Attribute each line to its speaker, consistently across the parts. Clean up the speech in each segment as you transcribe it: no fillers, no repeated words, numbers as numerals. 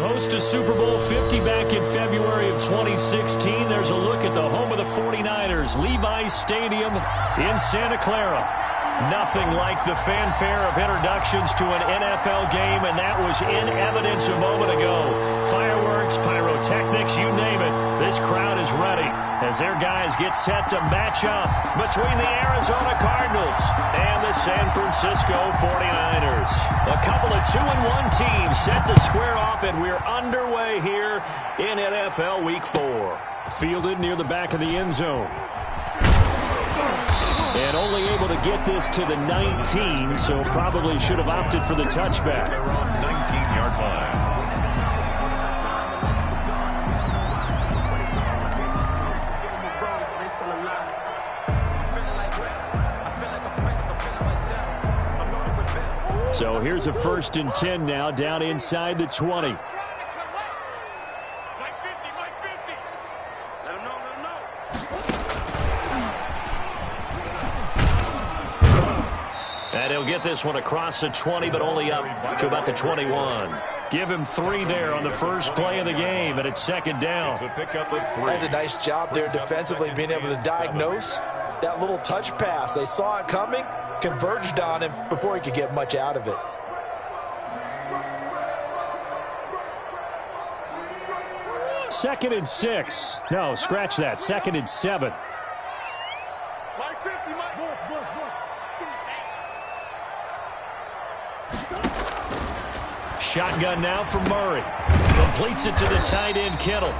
Speaker 1: host to Super Bowl 50 back in February of 2016. There's a look at the home of the 49ers, Levi's Stadium in Santa Clara. Nothing like the fanfare of introductions to an NFL game, and that was in evidence a moment ago. Fireworks, pyrotechnics, you name it. This crowd is ready as their guys get set to match up between the Arizona Cardinals and the San Francisco 49ers. A couple of 2-1 teams set to square off, and we're underway here in NFL Week 4. Fielded near the back of the end zone. And only able to get this to the 19, so probably should have opted for the touchback. Around 19-yard line. So here's a 1st and 10 now, down inside the 20. And he'll get this one across the 20, but only up to about the 21. Give him 3 there on the first play of the game, and it's 2nd down.
Speaker 2: That's a nice job there defensively, being able to diagnose that little touch pass. They saw it coming, converged on him before he could get much out of it.
Speaker 1: Second and 6. No, scratch that. 2nd and 7. Shotgun now for Murray. Completes it to the tight end, Kittle.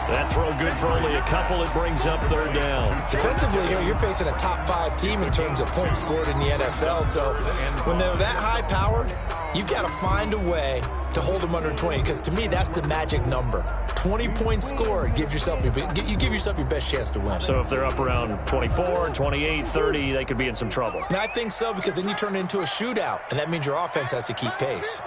Speaker 1: That throw good for only a couple. It brings up 3rd down.
Speaker 2: Defensively here, you're facing a top 5 team in terms of points scored in the NFL. So when they're that high powered, you've got to find a way to hold them under 20. Because to me, that's the magic number. 20 points scored gives yourself you give yourself your best chance to win.
Speaker 1: So if they're up around 24, 28, 30, they could be in some trouble.
Speaker 2: And I think so, because then you turn it into a shootout, and that means your offense has to keep pace.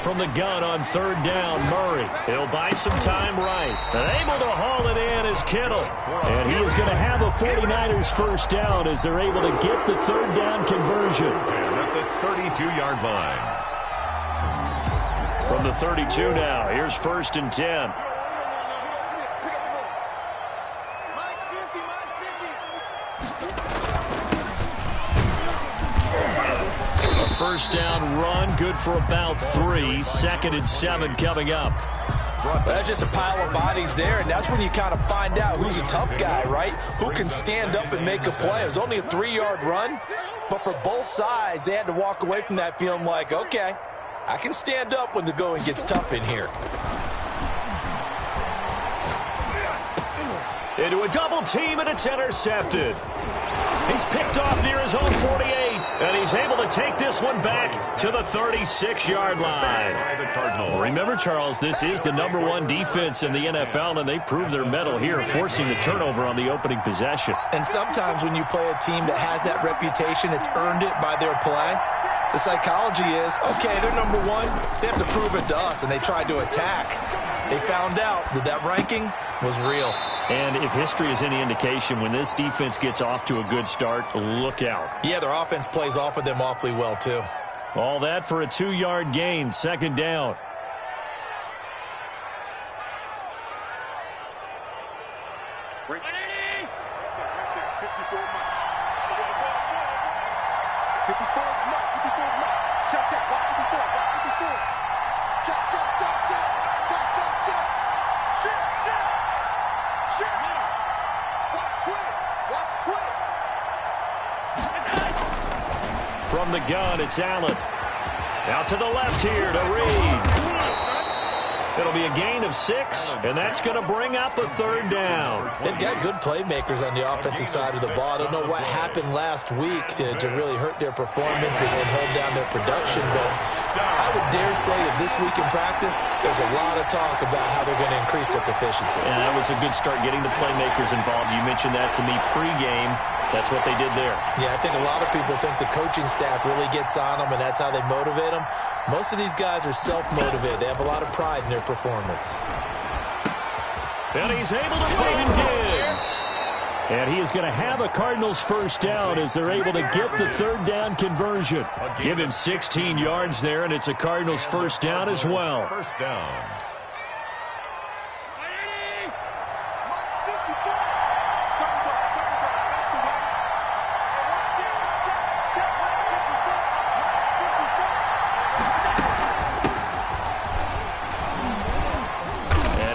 Speaker 1: From the gun on 3rd down, Murray. He'll buy some time right. And able to haul it in is Kittle. And he is going to have a 49ers 1st down as they're able to get the 3rd down conversion.
Speaker 3: At the 32-yard line.
Speaker 1: From the 32 now, here's 1st and 10. First down run, good for about 3. 2nd and 7 coming up.
Speaker 2: Well, that's just a pile of bodies there, and that's when you kind of find out who's a tough guy, right? Who can stand up and make a play. It was only a 3-yard run, but for both sides, they had to walk away from that feeling like, okay, I can stand up when the going gets tough in here.
Speaker 1: Into a double team, and it's intercepted. He's picked off near his own 48, and he's able to take this one back to the 36-yard line. Remember, Charles, this is the #1 defense in the NFL, and they proved their mettle here, forcing the turnover on the opening possession.
Speaker 2: And sometimes when you play a team that has that reputation, it's earned it by their play. The psychology is, okay, they're #1. They have to prove it to us, and they tried to attack. They found out that that ranking was real.
Speaker 1: And if history is any indication, when this defense gets off to a good start, look out.
Speaker 2: Yeah, their offense plays off of them awfully well, too.
Speaker 1: All that for a 2-yard gain, 2nd down. From the gun, it's Allen. Out to the left here to Reed. It'll be a gain of 6, and that's going to bring up a 3rd down.
Speaker 2: They've got good playmakers on the offensive side of the ball. I don't know what happened last week to really hurt their performance and hold down their production, but I would dare say that this week in practice, there's a lot of talk about how they're going to increase their proficiency.
Speaker 1: And that was a good start getting the playmakers involved. You mentioned that to me pregame. That's what they did there.
Speaker 2: Yeah, I think a lot of people think the coaching staff really gets on them, and that's how they motivate them. Most of these guys are self-motivated. They have a lot of pride in their performance.
Speaker 1: And he's able to find Diggs. And he is going to have a Cardinals first down as they're able to get the third down conversion. Give him 16 yards there, and it's a Cardinals first down as well.
Speaker 3: First down.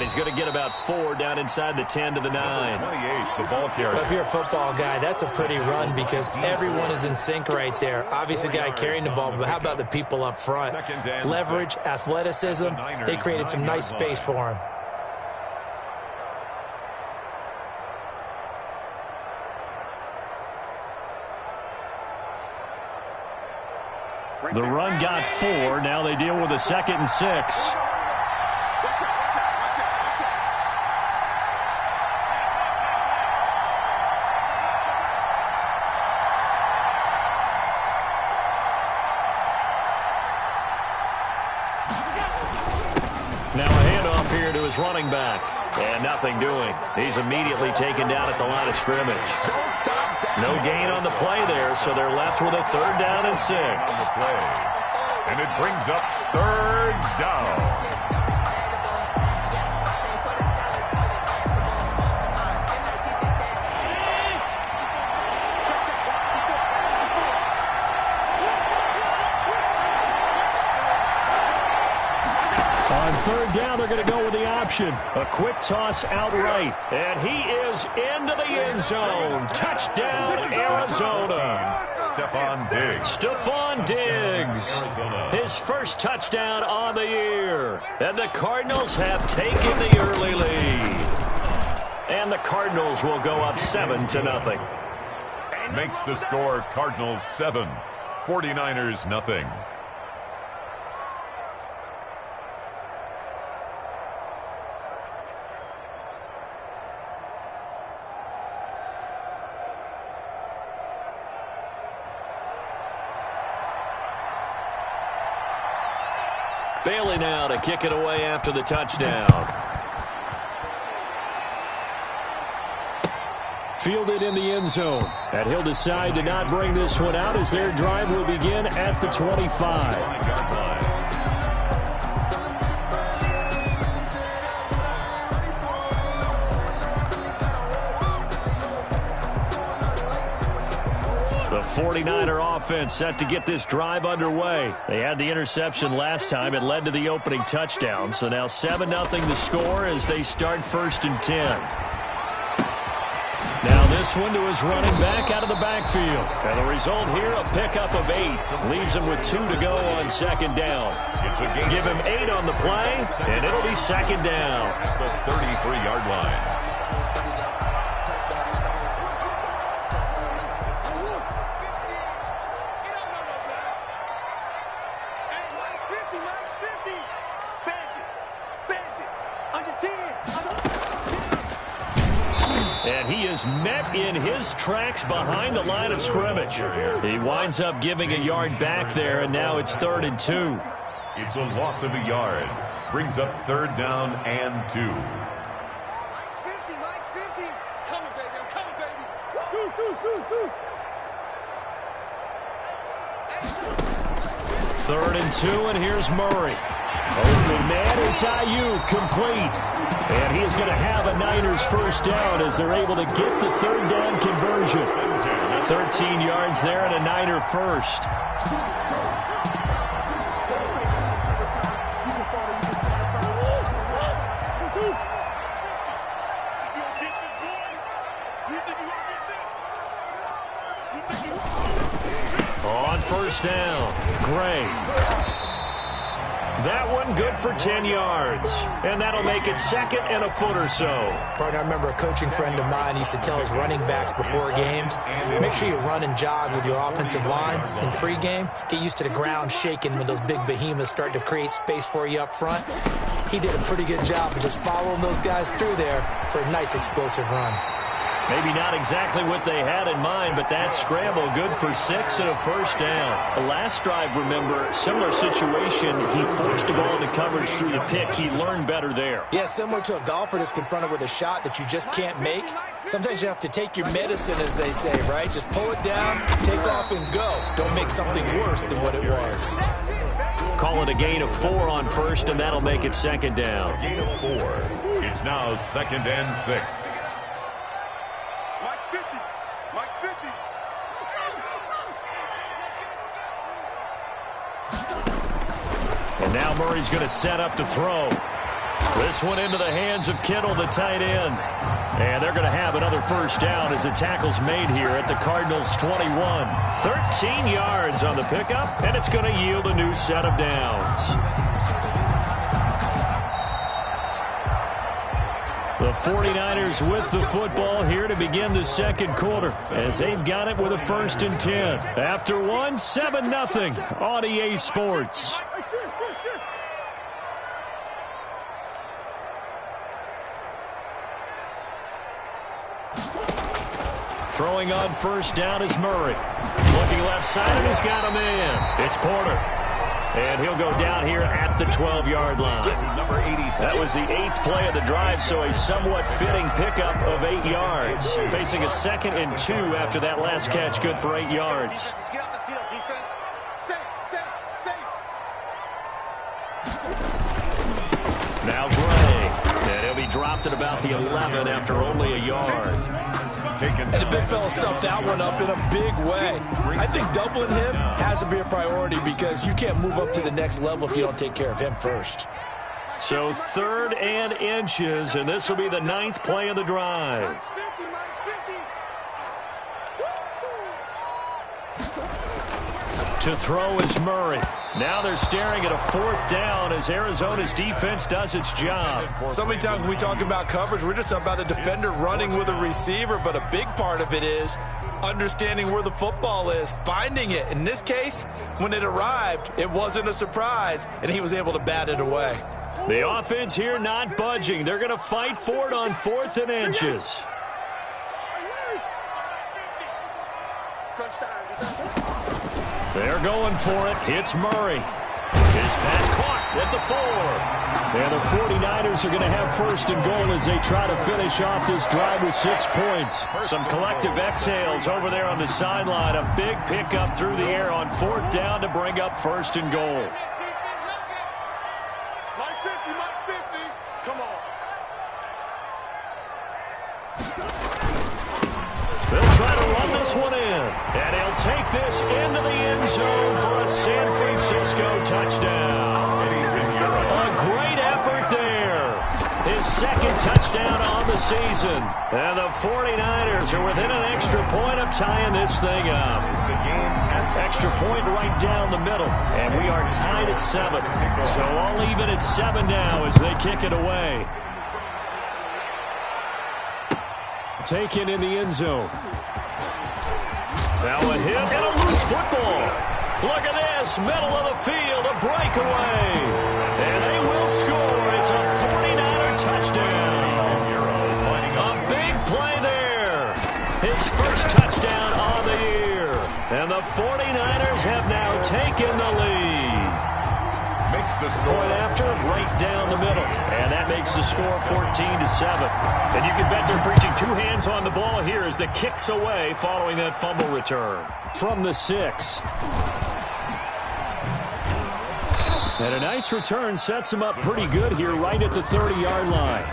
Speaker 1: He's going to get about 4 down inside the 10 to the 9.
Speaker 3: 28, the ball carrier.
Speaker 2: If you're a football guy, that's a pretty run because everyone is in sync right there. Obviously, the guy carrying the ball, but how about the people up front? Leverage, athleticism, they created some nice space for him.
Speaker 1: The run got 4. Now they deal with a 2nd and 6. Running back, and nothing doing. He's immediately taken down at the line of scrimmage. No gain on the play there, so they're left with a 3rd down and 6.
Speaker 3: On the play. And it brings up 3rd down.
Speaker 1: On 3rd down, they're going to go with the option. A quick toss outright. And he is into the end zone. Touchdown, Arizona. Stephon Diggs. His first touchdown on the year. And the Cardinals have taken the early lead. And the Cardinals will go up 7-0.
Speaker 3: Makes the score Cardinals 7, 49ers nothing.
Speaker 1: Bailey now to kick it away after the touchdown. Fielded in the end zone. And he'll decide to not bring this one out as their drive will begin at the 25. The 49er offense set to get this drive underway. They had the interception last time. It led to the opening touchdown. So now 7-0 the score as they start 1st and 10. Now this one to his running back out of the backfield. And the result here, a pickup of 8. Leaves him with 2 to go on 2nd down. Give him 8 on the play, and it'll be 2nd down.
Speaker 3: At the 33-yard line.
Speaker 1: And he is met in his tracks behind the line of scrimmage. He winds up giving a yard back there, and now it's 3rd and 2.
Speaker 3: It's a loss of a yard. Brings up 3rd down and 2.
Speaker 4: Mike's 50, Mike's 50. Coming, baby, I'm coming, baby.
Speaker 1: 3rd and 2, and here's Murray. Open man is Ayuk, complete. And he is going to have a Niners first down as they're able to get the 3rd down conversion. 13 yards there and a Niner first. On 1st down, Gray. That one good for 10 yards. And that'll make it 2nd and a foot or so.
Speaker 2: Partner, I remember a coaching friend of mine used to tell his running backs before games, make sure you run and jog with your offensive line in pregame. Get used to the ground shaking when those big behemoths start to create space for you up front. He did a pretty good job of just following those guys through there for a nice explosive run.
Speaker 1: Maybe not exactly what they had in mind, but that scramble good for 6 and a first down. The last drive, remember, similar situation. He forced the ball into coverage through the pick. He learned better there.
Speaker 2: Yeah, similar to a golfer that's confronted with a shot that you just can't make. Sometimes you have to take your medicine, as they say, right? Just pull it down, take off, and go. Don't make something worse than what it was.
Speaker 1: Call it a gain of 4 on first, and that'll make it second down.
Speaker 3: Gain of 4. It's now 2nd and 6.
Speaker 1: And now Murray's going to set up to throw. This one into the hands of Kittle, the tight end. And they're going to have another first down as the tackle's made here at the Cardinals' 21. 13 yards on the pickup, and it's going to yield a new set of downs. The 49ers with the football here to begin the second quarter as they've got it with a 1st and 10. After one, 7-0 on EA Sports. Throwing on first down is Murray. Looking left side, and he's got a man. It's Porter. And he'll go down here at the 12-yard line.
Speaker 3: Number 87.
Speaker 1: That was the 8th play of the drive, so a somewhat fitting pickup of 8 yards. Facing a 2nd and 2 after that last catch, good for 8 yards.
Speaker 4: Get off the field, defense. Safe.
Speaker 1: Now Gray. And he'll be dropped at about the 11 after only a yard.
Speaker 2: And the big fella stuffed that one up in a big way. I think doubling him has to be a priority because you can't move up to the next level if you don't take care of him first.
Speaker 1: So 3rd and inches, and this will be the 9th play of the drive.
Speaker 4: Mike's 50.
Speaker 1: To throw is Murray. Now they're staring at a 4th down as Arizona's defense does its job.
Speaker 2: So many times when we talk about coverage, we're just about a defender running with a receiver, but a big part of it is understanding where the football is, finding it. In this case, when it arrived, it wasn't a surprise, and he was able to bat it away.
Speaker 1: The offense here not budging. They're going to fight for it on 4th and inches. They're going for it. It's Murray. His pass caught at the 4. And the 49ers are going to have 1st and goal as they try to finish off this drive with 6 points. Some collective exhales over there on the sideline. A big pickup through the air on 4th down to bring up 1st and goal.
Speaker 4: Mike 50. Come on.
Speaker 1: They'll try to run this one in. And he'll take this into the end zone for a San Francisco touchdown. A great effort there. His 2nd touchdown on the season. And the 49ers are within an extra point of tying this thing up. Extra point right down the middle. And we are tied at 7. So all even at 7 now as they kick it away. Taken in the end zone. Now a hit and a loose football. Look at this, middle of the field, a breakaway. And they will score. It's a 49er touchdown. A big play there. His 1st touchdown on the year. And the 49ers have now taken the lead.
Speaker 3: Makes the score.
Speaker 1: Point after, right down the middle. And that makes the score 14-7. And you can bet they're preaching 2 hands on the ball here as the kick's away following that fumble return. From the 6. And a nice return sets them up pretty good here right at the 30-yard line.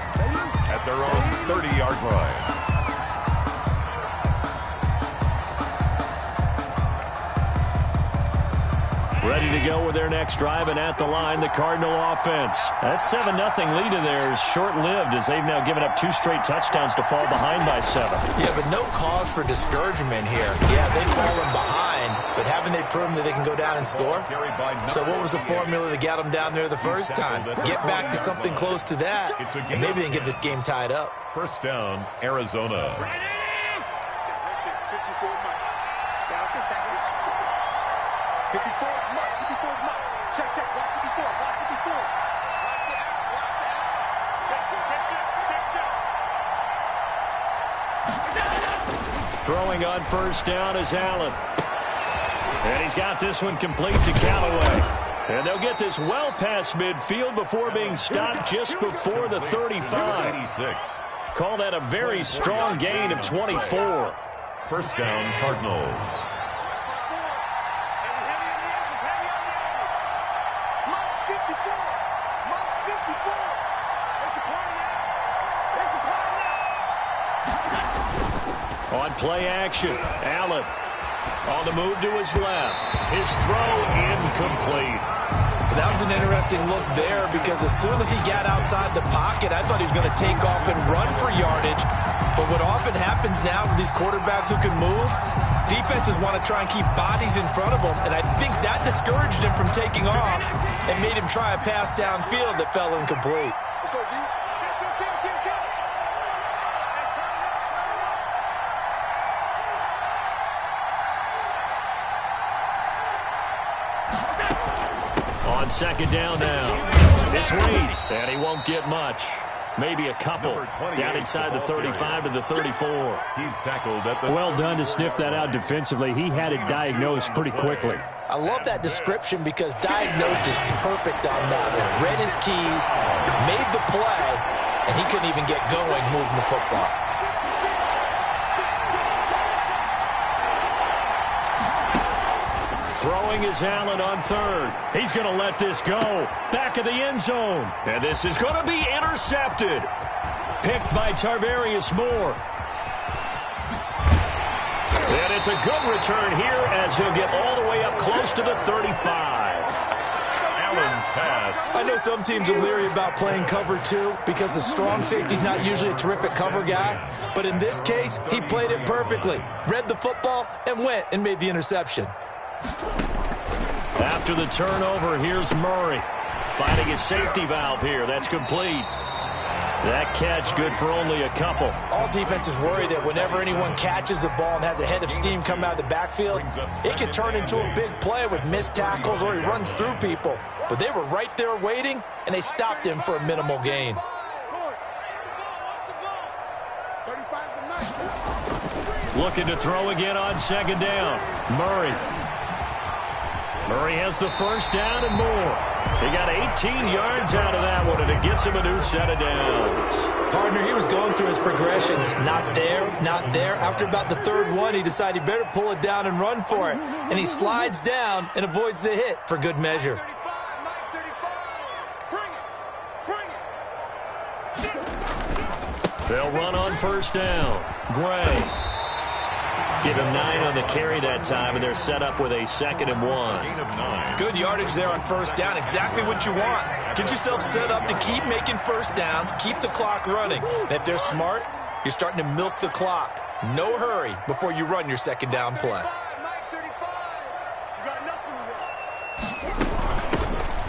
Speaker 3: At their own 30-yard line.
Speaker 1: Ready to go with their next drive, and at the line, the Cardinal offense. That 7-0 lead of theirs short-lived as they've now given up 2 straight touchdowns to fall behind by 7.
Speaker 2: Yeah, but no cause for discouragement here. Yeah, they've fallen behind, but haven't they proven that they can go down and score? So what was the formula that got them down there the first time? Get back to something close to that, and maybe they can get this game tied up.
Speaker 3: 1st down, Arizona.
Speaker 4: 54 is Mike. Check. Watch 54. Watch the out. Check.
Speaker 1: Throwing on first down is Allen. And he's got this one complete to Callaway. And they'll get this well past midfield before being stopped just before the 35.
Speaker 3: 86.
Speaker 1: Call that a very strong gain of 24.
Speaker 3: First down, Cardinals.
Speaker 1: On play action, Allen on the move to his left. His throw incomplete.
Speaker 2: That was an interesting look there because as soon as he got outside the pocket, I thought he was going to take off and run for yardage. But what often happens now with these quarterbacks who can move, defenses want to try and keep bodies in front of them, and I think that discouraged him from taking off and made him try a pass downfield that fell incomplete.
Speaker 4: Let's go, D.
Speaker 1: On second down now, it's Reed, and he won't get much. Maybe a couple down inside the 35 to the 34.
Speaker 3: He's tackled at the...
Speaker 1: Well done to sniff that out defensively. He had it diagnosed pretty quickly.
Speaker 2: I love that description because diagnosed is perfect on that one. Read his keys, made the play, and he couldn't even get going moving the football.
Speaker 1: Throwing is Allen on third. He's going to let this go. Back of the end zone. And this is going to be intercepted. Picked by Tarvarius Moore. And it's a good return here as he'll get all the way up close to the 35.
Speaker 3: Allen's pass.
Speaker 2: I know some teams are leery about playing cover two because the strong safety's not usually a terrific cover guy. But in this case, he played it perfectly. Read the football and went and made the interception.
Speaker 1: After the turnover, here's Murray. Finding his safety valve here. That's complete. That catch good for only a couple.
Speaker 2: All defenses worry that whenever anyone catches the ball and has a head of steam come out of the backfield, it can turn into a big play with missed tackles or he runs through people. But they were right there waiting, and they stopped him for a minimal gain.
Speaker 1: Looking to throw again on second down. Murray has the first down and more. He got 18 yards out of that one, and it gets him a new set of downs.
Speaker 2: Partner, he was going through his progressions. Not there, not there. After about the third one, he decided he better pull it down and run for it. And he slides down and avoids the hit for good measure.
Speaker 1: They'll run on first down. Gray. Give him 9 on the carry that time, and they're set up with a 2nd and 1.
Speaker 2: Good yardage there on first down. Exactly what you want. Get yourself set up to keep making first downs, keep the clock running. And if they're smart, you're starting to milk the clock. No hurry before you run your second down play.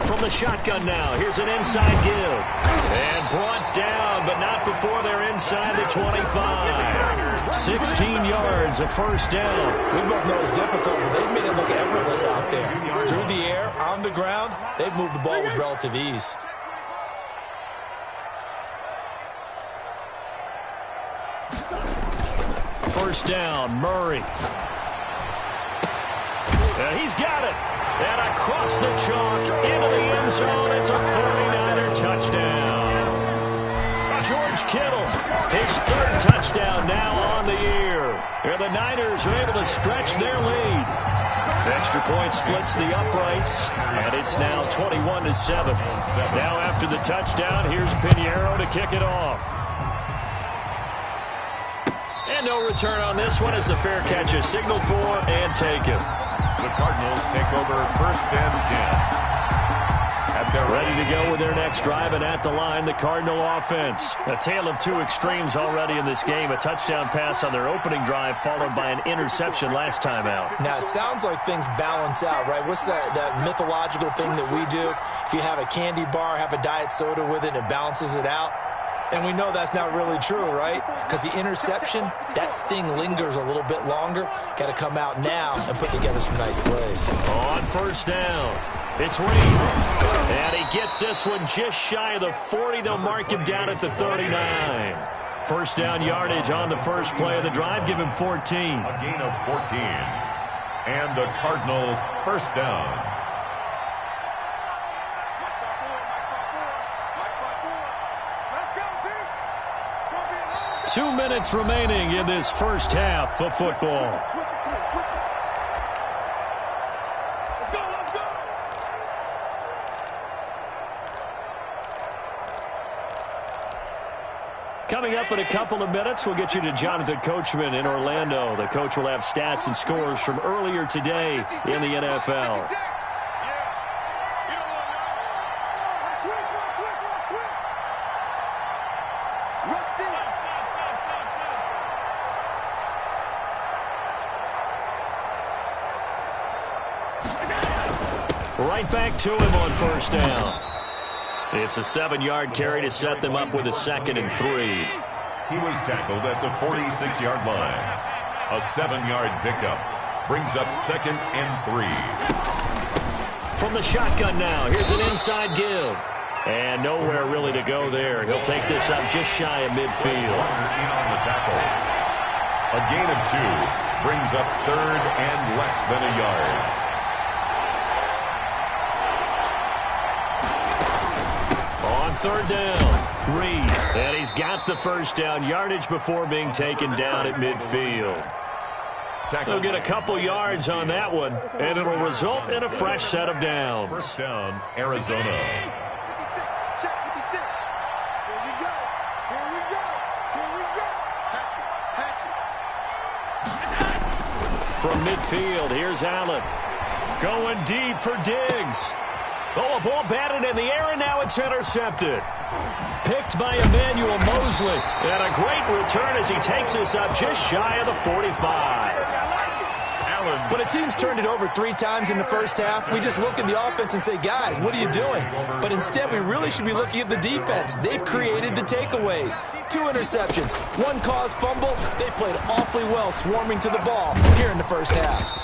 Speaker 1: From the shotgun now, here's an inside give. And brought down, but not before they're inside the 25. 16 yards, a first down.
Speaker 2: We both know it's difficult, but they've made it look effortless out there. Through the air, on the ground, they've moved the ball with relative ease.
Speaker 1: First down, Murray. He's got it. And across the chalk, into the end zone, it's a 49er touchdown. George Kittle, his 3rd touchdown now on the year. And the Niners are able to stretch their lead. Extra point splits the uprights, and it's now 21-7. Now after the touchdown, here's Pinheiro to kick it off. And no return on this one as the fair catch is signaled for and taken.
Speaker 3: The Cardinals take over 1st and 10.
Speaker 1: Ready to go with their next drive, and at the line, the Cardinal offense. A tale of two extremes already in this game. A touchdown pass on their opening drive, followed by an interception last time out.
Speaker 2: Now, it sounds like things balance out, right? What's that mythological thing that we do? If you have a candy bar, have a diet soda with it, and it balances it out. And we know that's not really true, right? Because the interception, that sting lingers a little bit longer. Got to come out now and put together some nice plays.
Speaker 1: On first down, it's Reed. And he gets this one just shy of the 40. They'll mark him down at the 39. First down yardage on the first play of the drive. Give him 14.
Speaker 3: A gain of 14. And a Cardinal first down.
Speaker 1: 2 minutes remaining in this first half of football. Coming up in a couple of minutes, we'll get you to Jonathan Coachman in Orlando. The coach will have stats and scores from earlier today in the NFL. Right back to him on first down. It's a 7-yard carry to set them up with a 2nd and 3.
Speaker 3: He was tackled at the 46-yard line. A 7-yard pickup brings up 2nd and 3.
Speaker 1: From the shotgun now, here's an inside give. And nowhere really to go there. He'll take this up just shy of midfield.
Speaker 3: On the tackle. A gain of 2 brings up 3rd and less than a yard.
Speaker 1: Third down, Reed, and he's got the first down yardage before being taken down at midfield. They'll get a couple yards on that one, and it'll result in a fresh set of downs.
Speaker 3: First down, Arizona.
Speaker 1: From midfield, here's Allen. Going deep for Diggs. Oh, a ball batted in the air, and now it's intercepted. Picked by Emmanuel Mosley. And a great return as he takes us up just shy of the 45.
Speaker 2: When a team's turned it over 3 times in the first half, we just look at the offense and say, guys, what are you doing? But instead, we really should be looking at the defense. They've created the takeaways. 2 interceptions, 1 caused fumble. They played awfully well swarming to the ball here in the first half.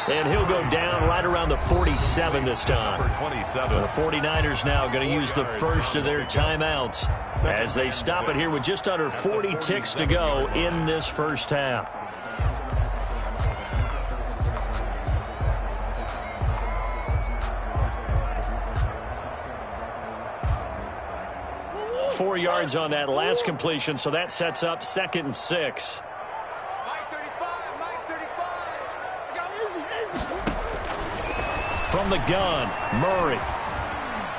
Speaker 1: And he'll go down right around the 47 this time.
Speaker 3: For 27.
Speaker 1: The 49ers now going to use the first of their timeouts as they stop it here with just under 40 ticks to go in this first half. Four yards on that last completion, so that sets up 2nd and 6. From the gun, Murray.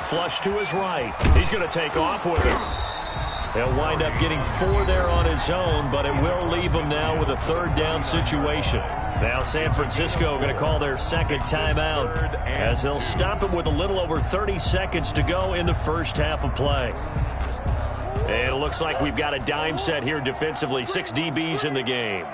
Speaker 1: Flush to his right. He's going to take off with it. He'll wind up getting 4 there on his own, but it will leave him now with a 3rd down situation. Now San Francisco going to call their 2nd timeout as they'll stop it with a little over 30 seconds to go in the first half of play. And it looks like we've got a dime set here defensively. 6 DBs in the game.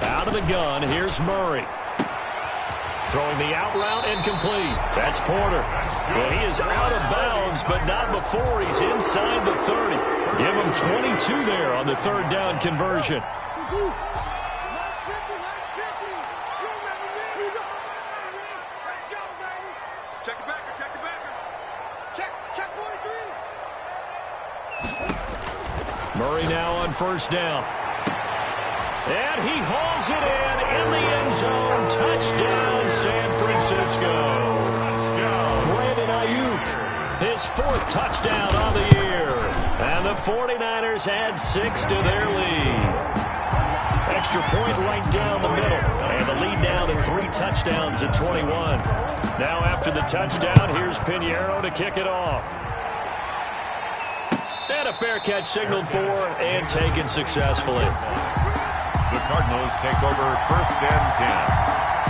Speaker 1: Out of the gun, here's Murray. Throwing the out route and complete. That's Porter. And he is out of bounds, but not before he's inside the 30. Give him 22 there on the 3rd down conversion.
Speaker 4: Check the backer, check the backer. Check 43.
Speaker 1: Murray now on first down. And he hauls it in the end zone. Touchdown, San Francisco. Brandon Ayuk, his 4th touchdown on the year. And the 49ers add 6 to their lead. Extra point right down the middle. And the lead down to 3 touchdowns at 21. Now after the touchdown, here's Pinheiro to kick it off. And a fair catch signaled for and taken successfully.
Speaker 3: The Cardinals take over 1st and 10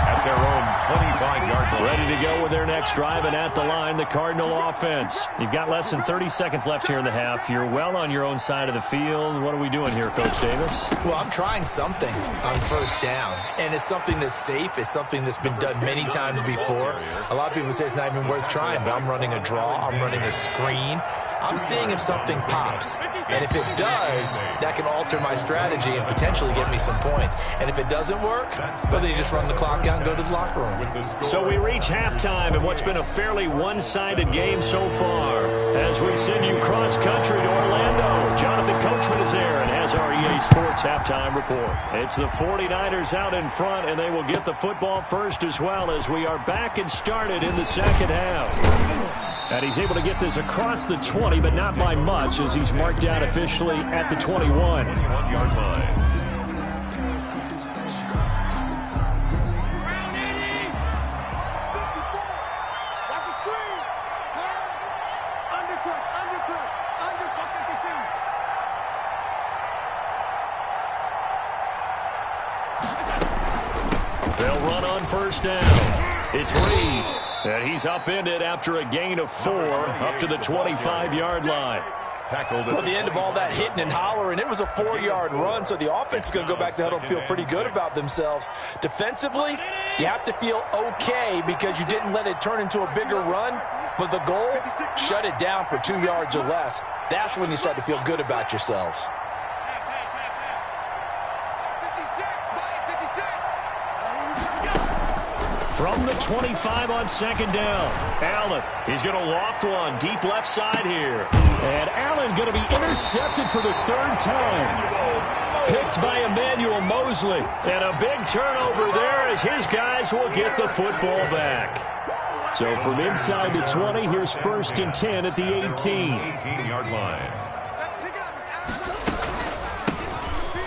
Speaker 3: at their own 25-yard line.
Speaker 1: Ready to go with their next drive, and at the line, the Cardinal offense. You've got less than 30 seconds left here in the half. You're well on your own side of the field. What are we doing here, Coach Davis?
Speaker 2: Well, I'm trying something on first down, and it's something that's safe. It's something that's been done many times before. A lot of people say it's not even worth trying, but I'm running a draw. I'm running a screen. I'm seeing if something pops. And if it does, that can alter my strategy and potentially get me some points. And if it doesn't work, well, then you just run the clock walk out and go to the locker room.
Speaker 1: So we reach halftime in what's been a fairly one-sided game so far. As we send you cross-country to Orlando, Jonathan Coachman is there and has our EA Sports halftime report. It's the 49ers out in front, and they will get the football first as well as we are back and started in the second half. And he's able to get this across the 20, but not by much, as he's marked down officially at the 21.
Speaker 3: 21-yard line.
Speaker 1: They'll run on first down. It's Reed, and he's upended after a gain of 4 up to the 25-yard line.
Speaker 2: Tackled at the end of all that hitting and hollering, it was a 4-yard run, so the offense is going to go back to huddle and feel pretty good about themselves. Defensively, you have to feel okay because you didn't let it turn into a bigger run, but the goal, shut it down for 2 yards or less. That's when you start to feel good about yourselves.
Speaker 1: From the 25 on second down, Allen, he's going to loft one deep left side here. And Allen going to be intercepted for the 3rd time. Picked by Emmanuel Mosley. And a big turnover there as his guys will get the football back. So from inside the 20, here's 1st and 10 at the 18.
Speaker 3: 18-yard line.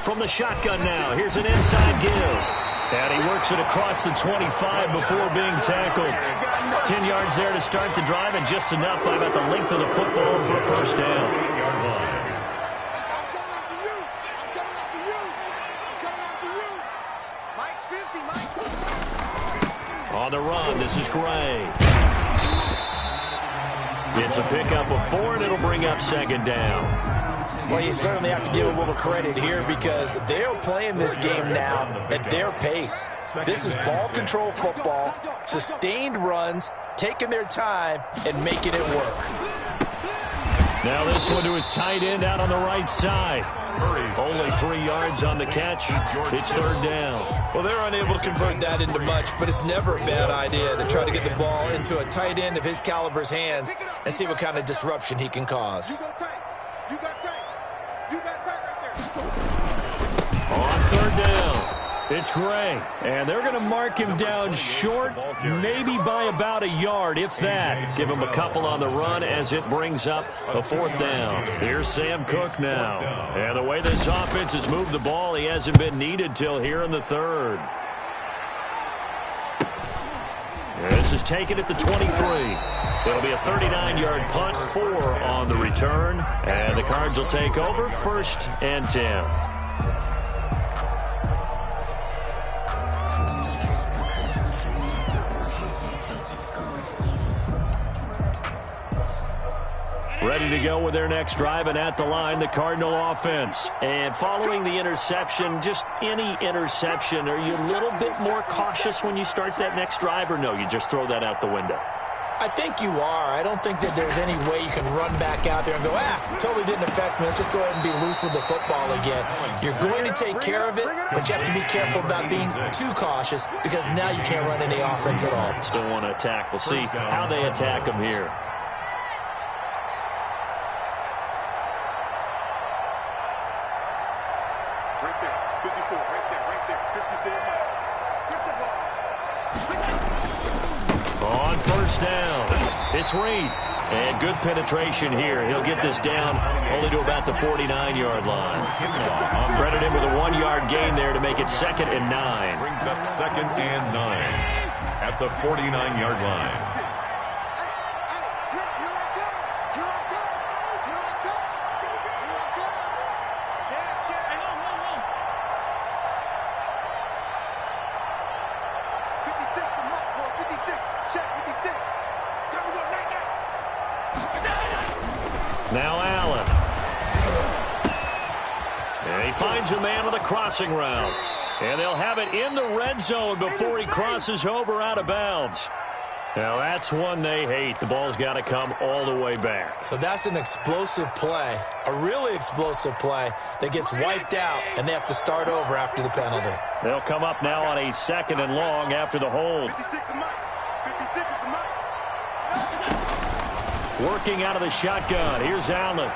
Speaker 1: From the shotgun now, here's an inside give. And he works it across the 25 before being tackled. 10 yards there to start the drive, and just enough by about the length of the football for a first down. On the run, this is Gray. It's a pickup of 4, and it'll bring up second down.
Speaker 2: Well, you certainly have to give a little credit here because they're playing this game now at their pace. This is ball control football, sustained runs, taking their time, and making it work.
Speaker 1: Now this one to his tight end out on the right side. Only 3 yards on the catch. It's 3rd down.
Speaker 2: Well, they're unable to convert that into much, but it's never a bad idea to try to get the ball into a tight end of his caliber's hands and see what kind of disruption he can cause.
Speaker 1: On 3rd down, it's Gray, and they're going to mark him down short, maybe by about a yard, if that. Give him a couple on the run as it brings up a 4th down. Here's Sam Cook now. And the way this offense has moved the ball, he hasn't been needed till here in the 3rd. This is taken at the 23. It'll be a 39-yard punt, 4 on the return. And the Cards will take over, 1st and 10. Ready to go with their next drive, and at the line, the Cardinal offense. And following the interception, just any interception, are you a little bit more cautious when you start that next drive, or no, you just throw that out the window?
Speaker 2: I think you are. I don't think that there's any way you can run back out there and go, totally didn't affect me. Let's just go ahead and be loose with the football again. You're going to take care of it, but you have to be careful about being too cautious because now you can't run any offense at all.
Speaker 1: Still want to attack. We'll see how they attack them here. On first down, it's Reed. And good penetration here. He'll get this down only to about the 49-yard line. Credit him with a 1-yard gain there to make it 2nd and 9.
Speaker 3: Brings up 2nd and 9 at the 49-yard line.
Speaker 1: Now Allen. And he finds a man with a crossing route. And they'll have it in the red zone before he crosses over out of bounds. Now that's one they hate. The ball's got to come all the way back.
Speaker 2: So that's an explosive play, a really explosive play that gets wiped out, and they have to start over after the penalty.
Speaker 1: They'll come up now on a 2nd and long after the hold.
Speaker 4: 56 to Mike. 56 to Mike.
Speaker 1: Working out of the shotgun. Here's Allen.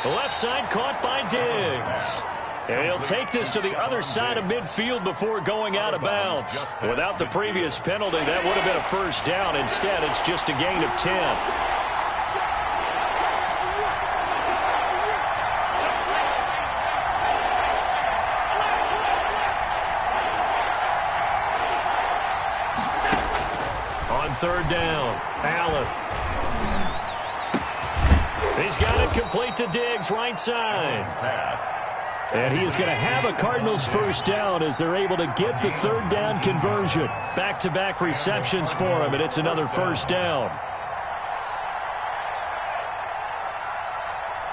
Speaker 1: The left side caught by Diggs. And he'll take this to the other side of midfield before going out of bounds. Without the previous penalty, that would have been a first down. Instead, it's just a gain of 10. On 3rd down, Allen. He's got it complete to Diggs, right side. And he is going to have a Cardinals first down as they're able to get the 3rd down conversion. Back-to-back receptions for him, and it's another first down.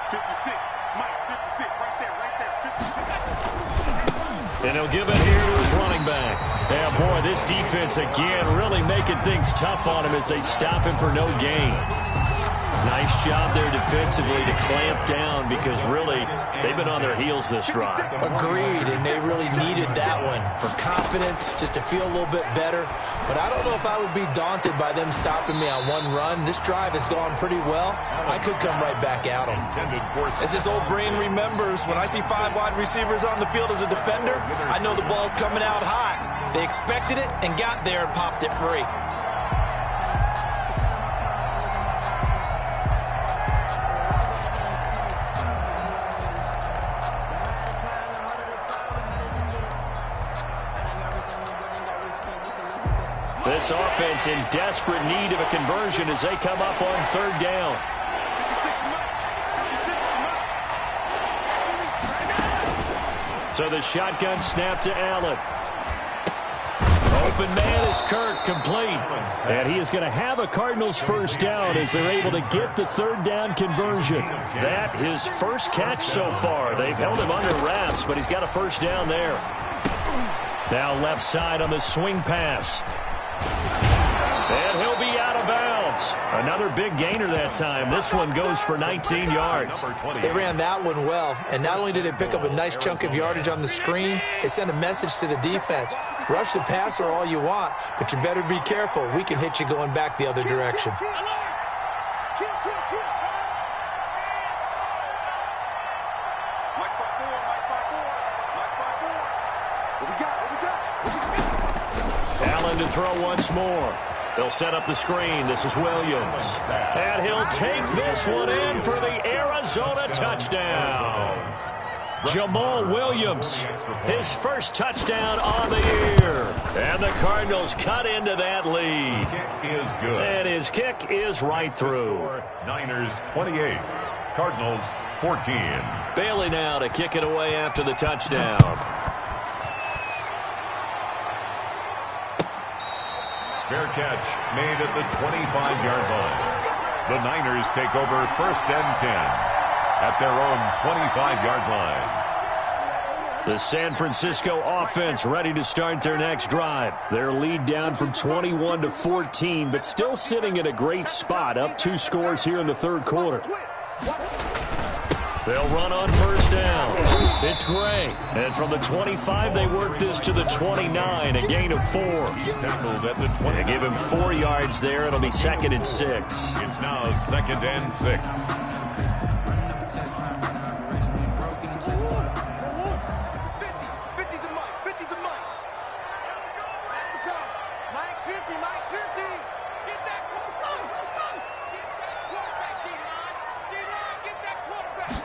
Speaker 4: 56. Mike, 56. Right there. 56.
Speaker 1: And he'll give it here to his running back. Yeah, boy, this defense again really making things tough on him as they stop him for no gain. Nice job there defensively to clamp down because really they've been on their heels this drive.
Speaker 2: Agreed, and they really needed that one for confidence, just to feel a little bit better. But I don't know if I would be daunted by them stopping me on one run. This drive has gone pretty well. I could come right back at them. As this old brain remembers, when I see 5 wide receivers on the field as a defender, I know the ball's coming out hot. They expected it and got there and popped it free.
Speaker 1: This offense in desperate need of a conversion as they come up on 3rd down. So the shotgun snap to Allen. Open man is Kirk, complete. And he is going to have a Cardinals first down as they're able to get the 3rd down conversion. That his first catch so far. They've held him under wraps, but he's got a first down there. Now left side on the swing pass. And he'll be out of bounds. Another big gainer that time. This one goes for 19 yards.
Speaker 2: They ran that one well, and not only did they pick up a nice chunk of yardage on the screen, they sent a message to the defense. Rush the passer all you want, but you better be careful. We can hit you going back the other direction.
Speaker 1: Allen to throw once more. They'll set up the screen. This is Williams. And he'll take this one in for the Arizona touchdown. Jamal Williams, his first touchdown on the year. And the Cardinals cut into that lead.
Speaker 3: Kick is good.
Speaker 1: And his kick is right through.
Speaker 3: Niners 28, Cardinals 14.
Speaker 1: Bailey now to kick it away after the touchdown.
Speaker 3: Fair catch made at the 25-yard line. The Niners take over 1st and 10 at their own 25-yard line.
Speaker 1: The San Francisco offense ready to start their next drive. Their lead down from 21 to 14, but still sitting in a great spot, up 2 scores here in the 3rd quarter. They'll run on 1st down. It's Gray. And from the 25, they work this to the 29, a gain of 4.
Speaker 3: Tackled at the 20.
Speaker 1: They give him 4 yards there. It'll be 2nd and 6.
Speaker 3: It's now 2nd and 6.
Speaker 4: 50 to Mike. 50 to Mike. Mike 50. Mike 50. Get that quarterback. Get that quarterback, D-line. Get that quarterback.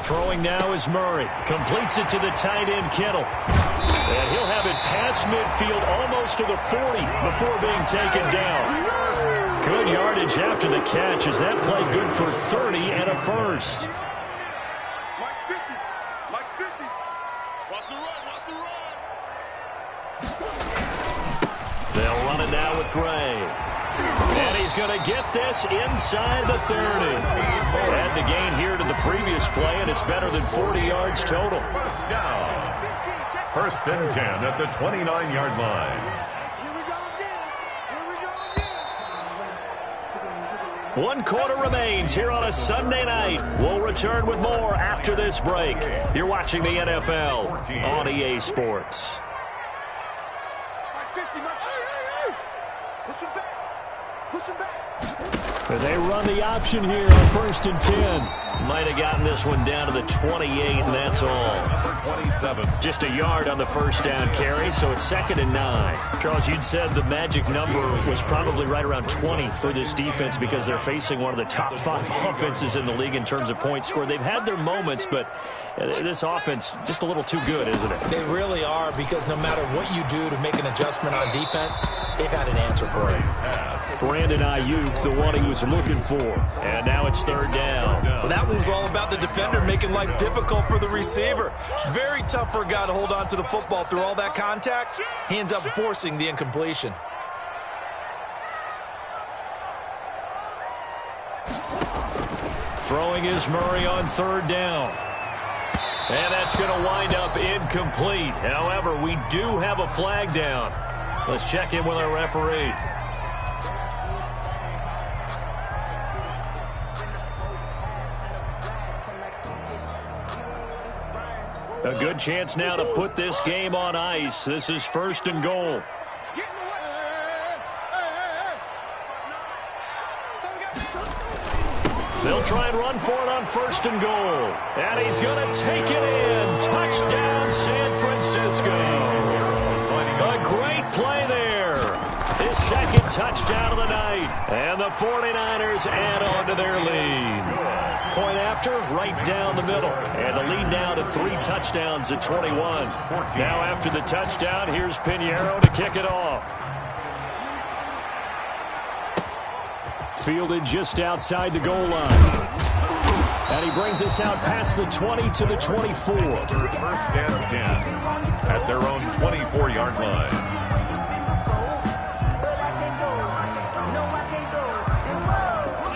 Speaker 1: Throwing now is Murray. Completes it to the tight end, Kittle. And he'll have it past midfield almost to the 40 before being taken down. Good yardage after the catch as that play good for 30 and a first.
Speaker 4: Mike 50. Mike 50. Watch the run. Watch the run.
Speaker 1: They'll run it now with Gray. And he's going to get this inside the 30. Add the gain here to the previous play, and it's better than 40 yards total.
Speaker 3: First down. 1st and 10 at the 29-yard line.
Speaker 4: Here we go again.
Speaker 1: 1 quarter remains here on a Sunday night. We'll return with more after this break. You're watching the NFL on EA Sports.
Speaker 4: Push him back.
Speaker 1: But they run the option here on 1st and 10. Might have gotten this one down to the 28, and that's all.
Speaker 3: 27.
Speaker 1: Just a yard on the first down carry, so it's 2nd and 9. Charles, you'd said the magic number was probably right around 20 for this defense because they're facing one of the top 5 offenses in the league in terms of points scored. They've had their moments, but this offense just a little too good, isn't it?
Speaker 2: They really are, because no matter what you do to make an adjustment on defense, they've got an answer for it.
Speaker 1: Brandon Ayuk, the one he was looking for. And now it's 3rd down.
Speaker 2: Well, that one was all about the defender making life difficult for the receiver. Very tough for a guy to hold on to the football through all that contact. He ends up forcing the incompletion.
Speaker 1: Throwing is Murray on 3rd down. And that's going to wind up incomplete. However, we do have a flag down. Let's check in with our referee. A good chance now to put this game on ice. This is 1st and goal. They'll try and run for it on 1st and goal. And he's going to take it in. Touchdown, San Francisco. A great play there. His 2nd touchdown of the night. And the 49ers add on to their lead. Point after, right down the middle. And the lead now to 3 touchdowns at 21. Now after the touchdown, here's Pinheiro to kick it off. Fielded just outside the goal line. And he brings us out past the 20 to the 24.
Speaker 3: 1st and 10 at their own 24-yard line.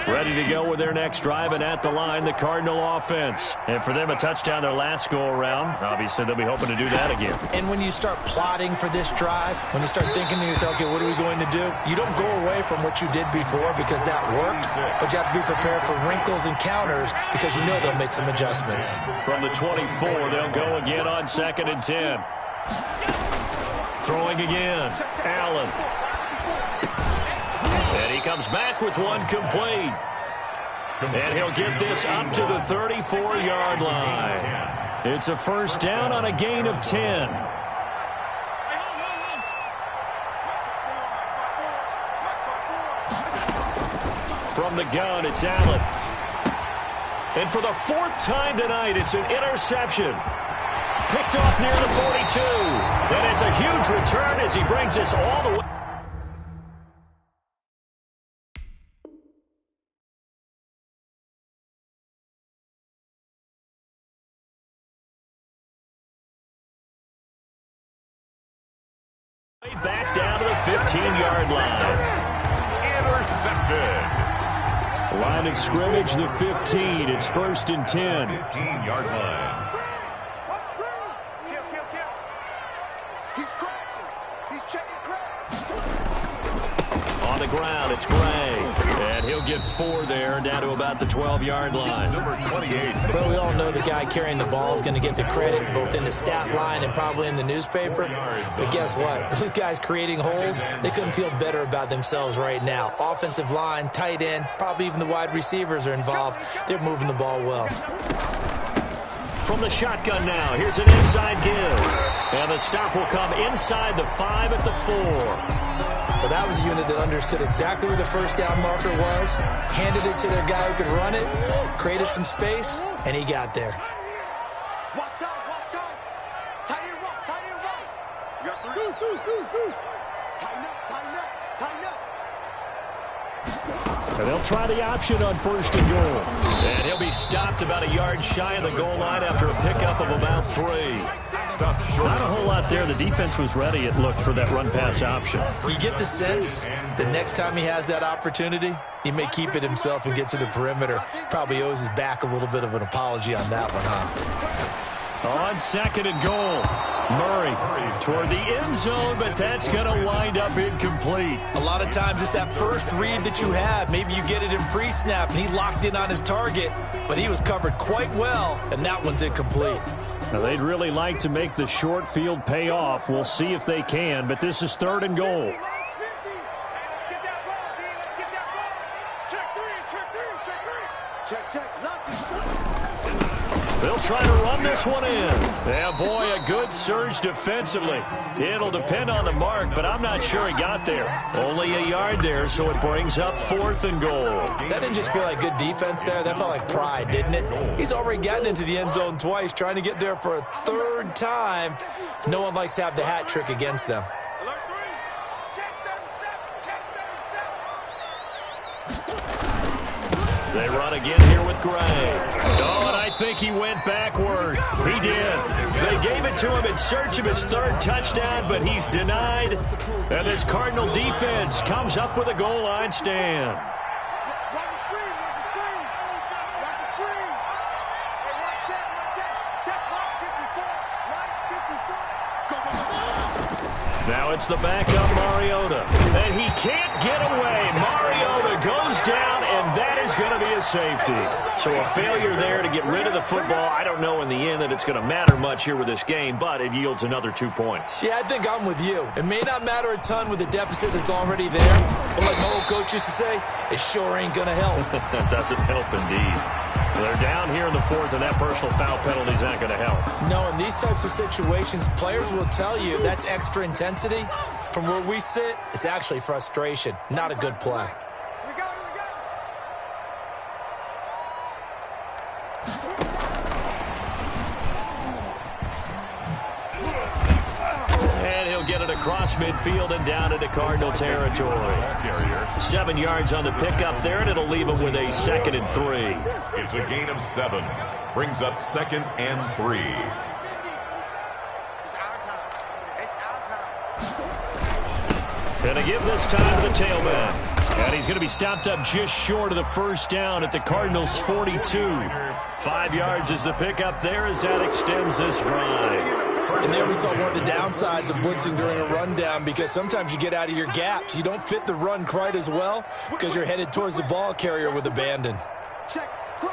Speaker 1: Ready to go with their next drive, and at the line, the Cardinal offense. And for them, a touchdown their last go-around. Obviously, they'll be hoping to do that again.
Speaker 2: And when you start plotting for this drive, when you start thinking to yourself, okay, what are we going to do? You don't go away from what you did before because that worked, but you have to be prepared for wrinkles and counters because you know they'll make some adjustments.
Speaker 1: From the 24, they'll go again on 2nd and 10. Throwing again. Allen. And he comes back with one complete. And he'll get this up to the 34-yard line. It's a 1st down on a gain of 10. From the gun, it's Allen. And for the 4th time tonight, it's an interception. Picked off near the 42. And it's a huge return as he brings us all the way. Back down to the 15-yard line.
Speaker 3: Intercepted.
Speaker 1: Line of scrimmage, the 15. It's 1st and 10.
Speaker 3: 15-yard line.
Speaker 4: He's crashing. He's checking crash.
Speaker 1: On the ground, it's Gray. And he'll get 4 there, down to about the 12-yard line.
Speaker 3: Number 28.
Speaker 2: But we all know the guy carrying the ball is going to get the credit both in the stat line and probably in the newspaper. But guess what? Those guys creating holes, they couldn't feel better about themselves right now. Offensive line, tight end, probably even the wide receivers are involved. They're moving the ball well.
Speaker 1: From the shotgun now, here's an inside give. And the stop will come inside the 5 at the 4.
Speaker 2: Well, that was a unit that understood exactly where the 1st down marker was, handed it to their guy who could run it, created some space, and he got there.
Speaker 4: Watch out. Tight end right. You got 3. Tighten up.
Speaker 1: And they'll try the option on 1st and goal. And he'll be stopped about a yard shy of the goal line after a pickup of about 3.
Speaker 3: Stopped short.
Speaker 1: Not a whole lot there. The defense was ready, it looked, for that run-pass option.
Speaker 2: You get the sense the next time he has that opportunity, he may keep it himself and get to the perimeter. Probably owes his back a little bit of an apology on that one, huh?
Speaker 1: On second and goal. Murray toward the end zone, but that's going to wind up incomplete.
Speaker 2: A lot of times it's that first read that you have. Maybe you get it in pre-snap, and he locked in on his target, but he was covered quite well, and that one's incomplete.
Speaker 1: Now, they'd really like to make the short field pay off. We'll see if they can, but this is third and goal. They'll try to run this one in. Yeah, boy, a good surge defensively. It'll depend on the mark, but I'm not sure he got there. Only a yard there, so it brings up fourth and goal.
Speaker 2: That didn't just feel like good defense there. That felt like pride, didn't it? He's already gotten into the end zone twice, trying to get there for a third time. No one likes to have the hat trick against them.
Speaker 1: They run again here with Gray. Oh, and I think he went backward. He did. They gave it to him in search of his third touchdown, but he's denied. And this Cardinal defense comes up with a goal line stand. Now it's the backup Mariota. And he can't get away. Mariota goes down, and that is going to be a safety. So a failure there to get rid of the football. I don't know in the end that it's going to matter much here with this game, but it yields another 2 points.
Speaker 2: Yeah, I think I'm with you. It may not matter a ton with the deficit that's already there, but like my old coach used to say, it sure ain't going to help.
Speaker 1: That doesn't help indeed. They're down here in the fourth, and that personal foul penalty is not going to help.
Speaker 2: No, in these types of situations, players will tell you that's extra intensity. From where we sit, it's actually frustration, not a good play.
Speaker 1: And he'll get it across midfield and down into Cardinal territory. 7 yards on the pickup there, and it'll leave him with a 2nd and 3.
Speaker 3: It's a gain of 7. Brings up 2nd and 3.
Speaker 1: Gonna give this time to the tailback. And he's going to be stopped up just short of the first down at the Cardinals' 42. 5 yards is the pickup there as that extends this drive.
Speaker 2: And there we saw one of the downsides of blitzing during a rundown, because sometimes you get out of your gaps. You don't fit the run quite as well because you're headed towards the ball carrier with abandon.
Speaker 4: Check, switch,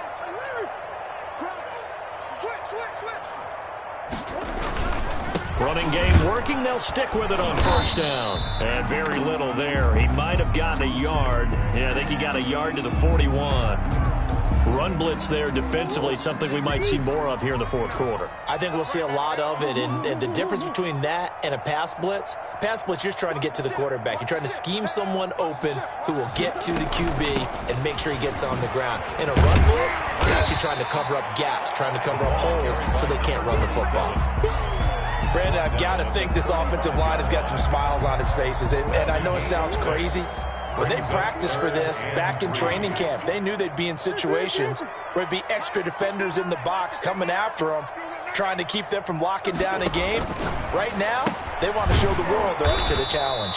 Speaker 1: Running game working. They'll stick with it on first down. And very little there. He might have gotten a yard. Yeah, I think he got a yard to the 41. Run blitz there defensively, something we might see more of here in the fourth quarter.
Speaker 2: I think we'll see a lot of it, and the difference between that and a pass blitz, you're just trying to get to the quarterback. You're trying to scheme someone open who will get to the QB and make sure he gets on the ground. In a run blitz, you're actually trying to cover up gaps, trying to cover up holes so they can't run the football. Brandon, I've got to think this offensive line has got some smiles on its faces, and I know it sounds crazy. When they practiced for this back in training camp, they knew they'd be in situations where it'd be extra defenders in the box coming after them, trying to keep them from locking down a game. Right now, they want to show the world they're up to the challenge.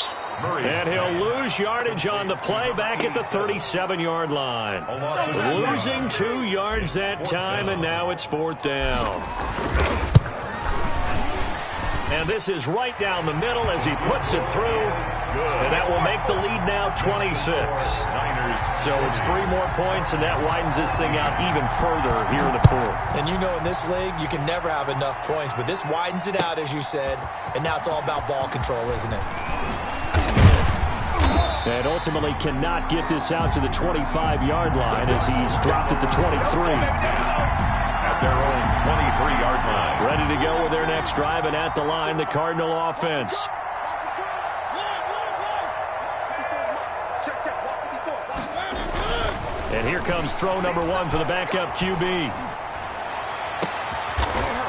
Speaker 1: And he'll lose yardage on the play back at the 37-yard line. Losing 2 yards that time, and now it's fourth down. And this is right down the middle as he puts it through. And that will make the lead now 26. So it's 3 more points, and that widens this thing out even further here in the fourth.
Speaker 2: And you know, in this league, you can never have enough points, but this widens it out, as you said, and now it's all about ball control, isn't it?
Speaker 1: And ultimately cannot get this out to the 25-yard line as he's dropped at the 23.
Speaker 3: At their own 23-yard line.
Speaker 1: Ready to go with their next drive, and at the line, the Cardinal offense. And here comes throw number 1 for the backup QB.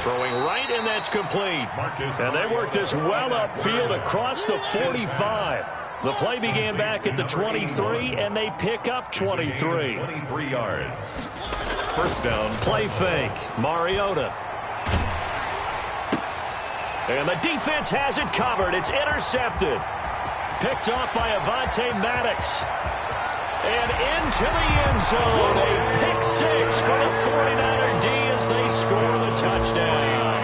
Speaker 1: Throwing right, and that's complete. And they work this well upfield across the 45. The play began back at the 23, and they pick up 23.
Speaker 3: 23 yards. First down.
Speaker 1: Play fake. Mariota. And the defense has it covered. It's intercepted. Picked off by Avonte Maddox. And into the end zone. A pick 6 for the 49er D as they score the touchdown.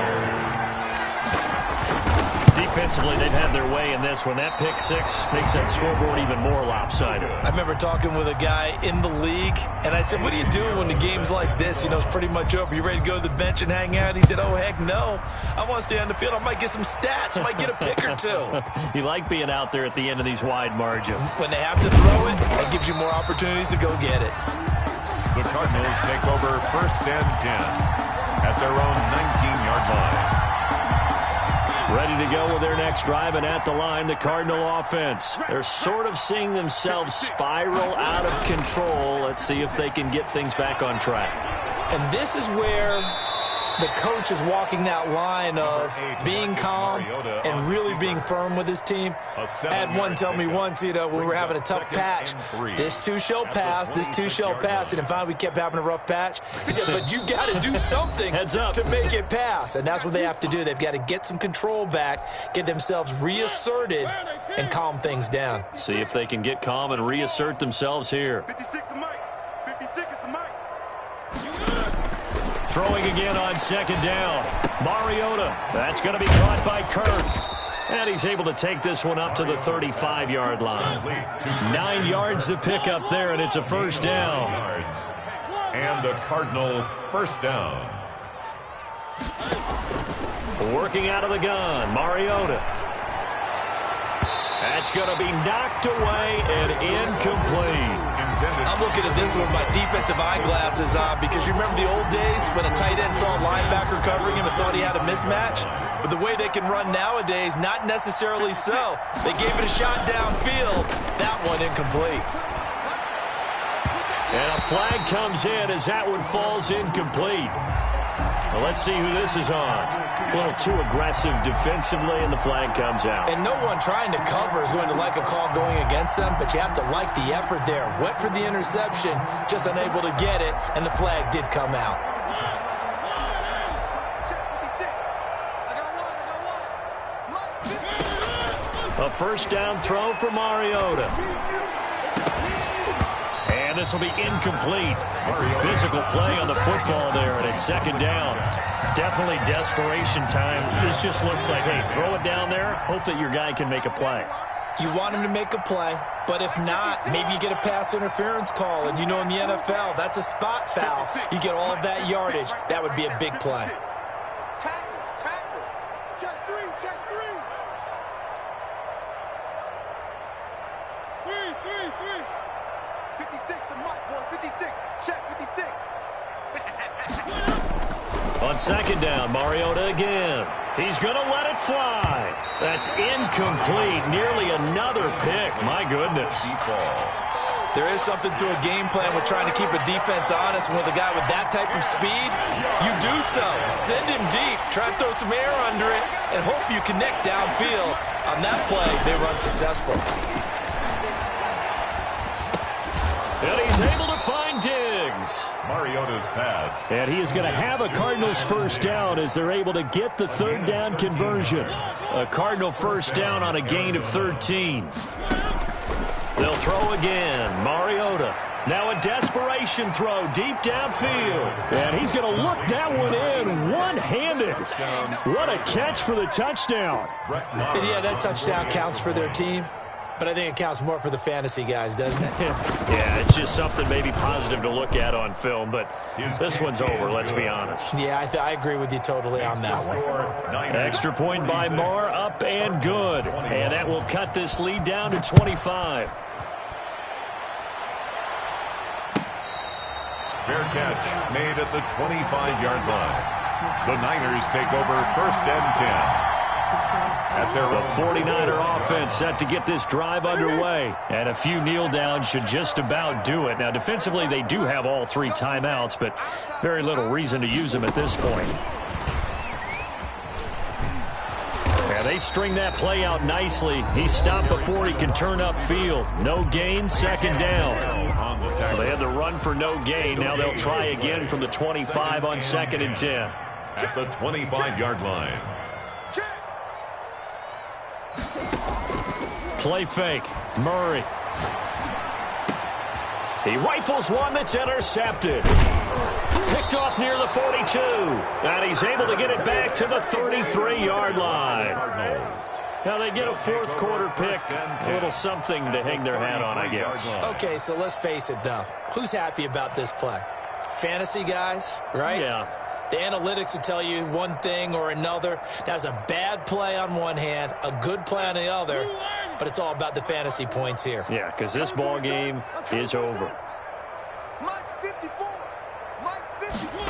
Speaker 1: defensively, they've had their way in this one. That pick six makes that scoreboard even more lopsided.
Speaker 2: I remember talking with a guy in the league, and I said, what do you do when the game's like this? You know, it's pretty much over. You ready to go to the bench and hang out? He said, oh, heck no. I want to stay on the field. I might get some stats. I might get a pick or two.
Speaker 1: You like being out there at the end of these wide margins.
Speaker 2: When they have to throw it, that gives you more opportunities to go get it.
Speaker 3: The Cardinals take over 1st and 10 at their own 19-yard line.
Speaker 1: Ready to go with their next drive, and at the line, the Cardinal offense. They're sort of seeing themselves spiral out of control. Let's see if they can get things back on track.
Speaker 2: And this is where the coach is walking that line of being calm and really being firm with his team. I had one tell me once, you know, when we were having a tough patch, this too shall pass, this too shall pass. And finally we kept having a rough patch. He said, but you've got to do something to make it pass. And that's what they have to do. They've got to get some control back, get themselves reasserted, and calm things down.
Speaker 1: See if they can get calm and reassert themselves here.
Speaker 4: 56 is Mike. 56 is Mike.
Speaker 1: Throwing again on 2nd down. Mariota. That's going to be caught by Kirk. And he's able to take this one up to the 35-yard line. 9 yards to pick up there, and it's a 1st down.
Speaker 3: And a Cardinal 1st down.
Speaker 1: Working out of the gun, Mariota. That's going to be knocked away and incomplete.
Speaker 2: I'm looking at this with my defensive eyeglasses on because you remember the old days when a tight end saw a linebacker covering him and thought he had a mismatch? But the way they can run nowadays, not necessarily so. They gave it a shot downfield. That one incomplete.
Speaker 1: And a flag comes in as that one falls incomplete. Well, let's see who this is on. A little too aggressive defensively, and the flag comes out.
Speaker 2: And no one trying to cover is going to like a call going against them, but you have to like the effort there. Went for the interception, just unable to get it, and the flag did come out.
Speaker 1: A 1st down throw for Mariota. And this will be incomplete. Physical play on the football there, and it's 2nd down. Definitely desperation time. This just looks like, hey, throw it down there, hope that your guy can make a play.
Speaker 2: You want him to make a play, but if not, maybe you get a pass interference call, and you know in the NFL, that's a spot foul. You get all of that yardage. That would be a big play.
Speaker 4: Tackle. Check 3, check 3. 56 to Mike, boys. 56. Check 56.
Speaker 1: On 2nd down, Mariota again. He's going to let it fly. That's incomplete. Nearly another pick. My goodness.
Speaker 2: There is something to a game plan with trying to keep a defense honest. With a guy with that type of speed, you do so. Send him deep. Try to throw some air under it and hope you connect downfield. On that play, they run successful.
Speaker 1: And he's able to find Diggs.
Speaker 3: Mariota's pass.
Speaker 1: And he is going to have a Cardinals 1st down as they're able to get the 3rd down conversion. A Cardinal 1st down on a gain of 13. They'll throw again. Mariota. Now a desperation throw deep downfield. And he's going to look that one in one-handed. What a catch for the touchdown.
Speaker 2: And yeah, that touchdown counts for their team. But I think it counts more for the fantasy guys, doesn't it?
Speaker 1: Yeah, it's just something maybe positive to look at on film, but this one's over, let's be honest.
Speaker 2: Yeah, I agree with you totally on that one.
Speaker 1: Extra point by Marr, up and good. And that will cut this lead down to 25.
Speaker 3: Fair catch made at the 25-yard line. The Niners take over 1st and 10.
Speaker 1: The 49er offense set to get this drive underway. And a few kneel downs should just about do it. Now, defensively, they do have all 3 timeouts, but very little reason to use them at this point. And they string that play out nicely. He stopped before he can turn upfield. No gain, 2nd down. Well, they had the run for no gain. Now they'll try again from the 25 on 2nd and 10.
Speaker 3: At the 25-yard line.
Speaker 1: Play fake. Murray. He rifles one that's intercepted. Picked off near the 42. And he's able to get it back to the 33-yard line. Now they get a fourth quarter pick, a little something to hang their hat on, I guess.
Speaker 2: Okay, so let's face it, though. Who's happy about this play? Fantasy guys, right?
Speaker 1: Yeah.
Speaker 2: The analytics will tell you one thing or another. That's a bad play on one hand, a good play on the other, but it's all about the fantasy points here.
Speaker 1: Yeah, because this ball game is over.
Speaker 4: Mike 54. Mike 54.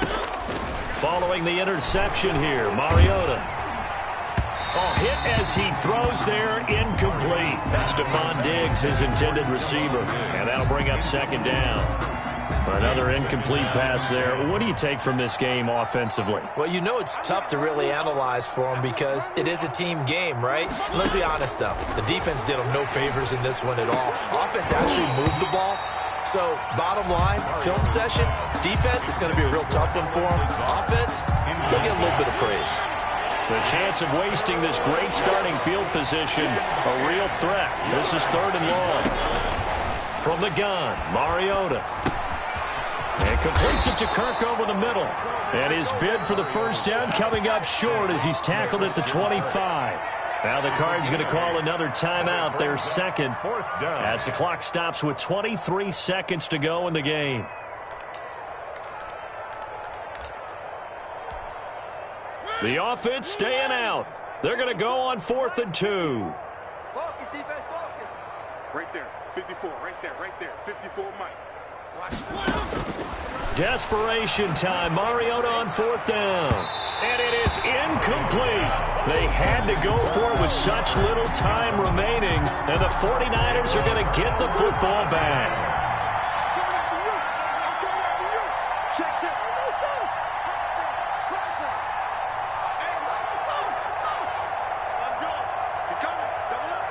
Speaker 1: Following the interception here, Mariota. Oh, hit as he throws there, incomplete. Stephon Diggs, his intended receiver, and that'll bring up second down. Another incomplete pass there. What do you take from this game offensively?
Speaker 2: Well, you know it's tough to really analyze for them because it is a team game, right? Let's be honest, though. The defense did them no favors in this one at all. Offense actually moved the ball. So, bottom line, film session, defense is going to be a real tough one for them. Offense, they'll get a little bit of praise.
Speaker 1: The chance of wasting this great starting field position, a real threat. This is 3rd and long. From the gun, Mariota. And completes it to Kirk over the middle. And his bid for the first down coming up short as he's tackled at the 25. Now the Cards going to call another timeout, their second, as the clock stops with 23 seconds to go in the game. The offense staying out. They're going to go on 4th and 2.
Speaker 4: Focus, defense, focus.
Speaker 5: Right there, 54, right there, 54, Mike.
Speaker 1: Desperation time. Mariota on 4th down. And it is incomplete. They had to go for it with such little time remaining. And the 49ers are going to get the football back.
Speaker 4: Check, check. Let's go. He's coming. Double up,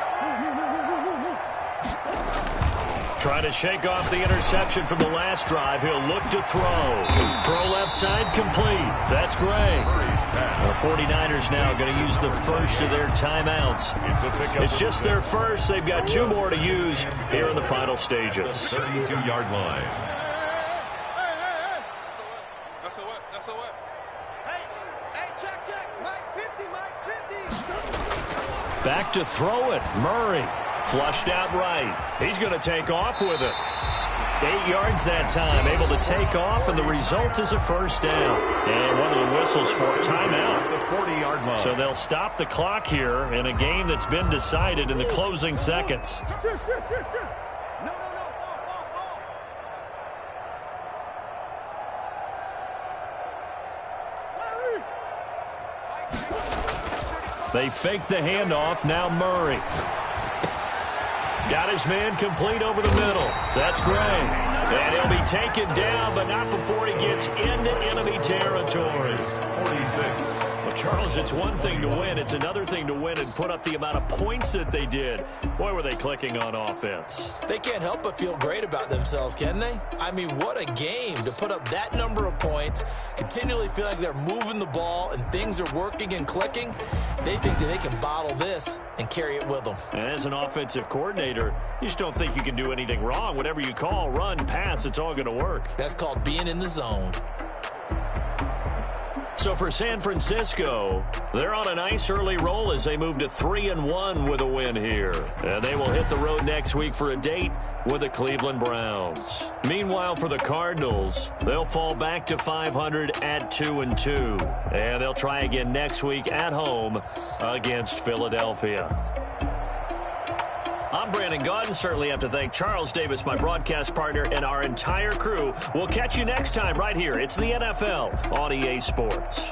Speaker 1: Trying to shake off the interception from the last drive. He'll look to throw. Throw left side complete. That's Gray. The 49ers now going to use the first of their timeouts. It's just their first. They've got 2 more to use here in the final stages.
Speaker 3: 32-yard line.
Speaker 5: SOS.
Speaker 4: Hey, check. Mike 50, Mike 50.
Speaker 1: Back to throw it. Murray. Flushed out right. He's going to take off with it. 8 yards that time, able to take off, and the result is a first down. And one of the whistles for a timeout.
Speaker 3: The 40-yard line.
Speaker 1: So they'll stop the clock here in a game that's been decided in the closing seconds.
Speaker 4: Sure. No. Ball.
Speaker 1: They fake the handoff. Now Murray. Got his man complete over the middle. That's Gray. And he'll be taken down, but not before he gets into enemy territory.
Speaker 3: 46.
Speaker 1: Well, Charles, it's one thing to win. It's another thing to win and put up the amount of points that they did. Boy, were they clicking on offense.
Speaker 2: They can't help but feel great about themselves, can they? I mean, what a game to put up that number of points, continually feel like they're moving the ball and things are working and clicking. They think that they can bottle this and carry it with them.
Speaker 1: And as an offensive coordinator, you just don't think you can do anything wrong. Whatever you call, run, pass, it's all going to work.
Speaker 2: That's called being in the zone.
Speaker 1: So for San Francisco, they're on a nice early roll as they move to 3-1 with a win here. And they will hit the road next week for a date with the Cleveland Browns. Meanwhile, for the Cardinals, they'll fall back to 500 at 2-2. And they'll try again next week at home against Philadelphia. I'm Brandon Gaudin. Certainly have to thank Charles Davis, my broadcast partner, and our entire crew. We'll catch you next time right here. It's the NFL on EA Sports.